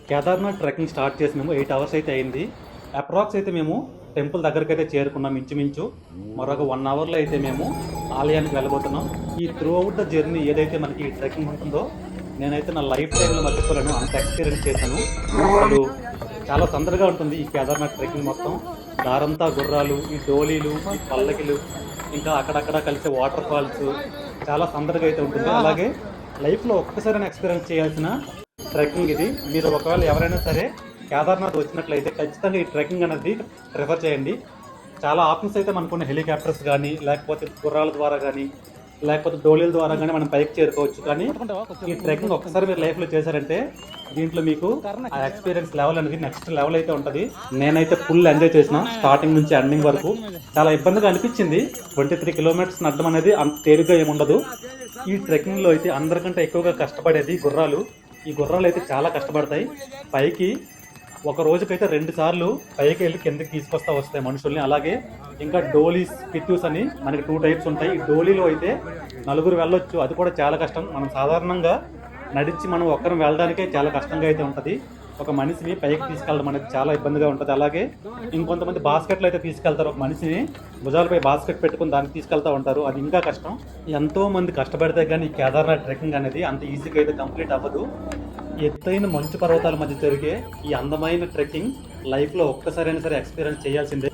Kedarnath trekking start చేసి మేము 8 hours అయితే అయింది. అప్రాక్స్ అయితే మేము టెంపుల్ దగ్గరికి అయితే చేరుకున్నాం ఇంచుమించు. మరొక 1 అవర్లో అయితే మేము ఆలయానికి వెళ్ళబోతున్నాం. ఈ త్రూ అవుట్ ద జర్నీ ఏదైతే మనకి ఈ ట్రెక్కింగ్ ఉంటుందో నేనైతే నా లైఫ్ టైంలో మర్చిపోలేను, అంత ఎక్స్పీరియన్స్ చేశాను. అసలు చాలా తొందరగా ఉంటుంది ఈ కేదార్నాథ్ ట్రెక్కింగ్ మొత్తం. దారంతా గుర్రాలు, ఈ డోలీలు, ఈ పల్లకిలు, ఇంకా అక్కడక్కడ కలిసే వాటర్ ఫాల్స్, చాలా తొందరగా అయితే ఉంటుంది. అలాగే లైఫ్లో ఒక్కసారి ఎక్స్పీరియన్స్ చేయాల్సిన ట్రెక్కింగ్ ఇది. మీరు ఒకవేళ ఎవరైనా సరే కేదార్నాథ్ వచ్చినట్లయితే ఖచ్చితంగా ఈ ట్రెక్కింగ్ అనేది ప్రిఫర్ చేయండి. చాలా ఆప్షన్స్ అయితే మనకున్న హెలికాప్టర్స్ కానీ, లేకపోతే గుర్రాల ద్వారా కానీ, లేకపోతే డోలీల ద్వారా కానీ మనం పైకి చేరుకోవచ్చు. కానీ ఈ ట్రెక్కింగ్ ఒక్కసారి మీరు లైఫ్లో చేశారంటే దీంట్లో మీకు ఆ ఎక్స్పీరియన్స్ లెవెల్ అనేది నెక్స్ట్ లెవెల్ అయితే ఉంటుంది. నేనైతే ఫుల్ ఎంజాయ్ చేసిన స్టార్టింగ్ నుంచి ఎండింగ్ వరకు. చాలా ఇబ్బందిగా అనిపించింది. 23 కిలోమీటర్స్ నడడం అనేది అంత తేలిగ్గా ఏముండదు. ఈ ట్రెక్కింగ్లో అయితే అందరికంటే ఎక్కువగా కష్టపడేది గుర్రాలు. ఈ గుర్రాలు అయితే చాలా కష్టపడతాయి. పైకి ఒక రోజుకైతే 2 సార్లు పైకి వెళ్ళి కిందకి తీసుకొస్తా వస్తాయి మనుషుల్ని. అలాగే ఇంకా డోలీస్, పిట్యూస్ అని మనకి 2 టైప్స్ ఉంటాయి. ఈ డోలీలో అయితే 4 వెళ్ళొచ్చు. అది కూడా చాలా కష్టం. మనం సాధారణంగా నడిచి మనం ఒక్కరం వెళ్ళడానికే చాలా కష్టంగా అయితే ఉంటుంది. ఒక మనిషిని పైకి తీసుకెళ్ళడం అనేది చాలా ఇబ్బందిగా ఉంటుంది. అలాగే ఇంకొంతమంది బాస్కెట్లు అయితే తీసుకెళ్తారు. ఒక మనిషిని భుజాలపై బాస్కెట్ పెట్టుకుని దాన్ని తీసుకెళ్తూ ఉంటారు. అది ఇంకా కష్టం. ఎంతో మంది కష్టపడితే కానీ ఈ కేదార్నాథ్ ట్రెక్కింగ్ అనేది అంత ఈజీగా అయితే కంప్లీట్ అవ్వదు. ఎత్తైన మంచు పర్వతాల మధ్య జరిగే ఈ అందమైన ట్రెక్కింగ్ లైఫ్లో ఒక్కసారైనా సరే ఎక్స్పీరియన్స్ చేయాల్సిందే.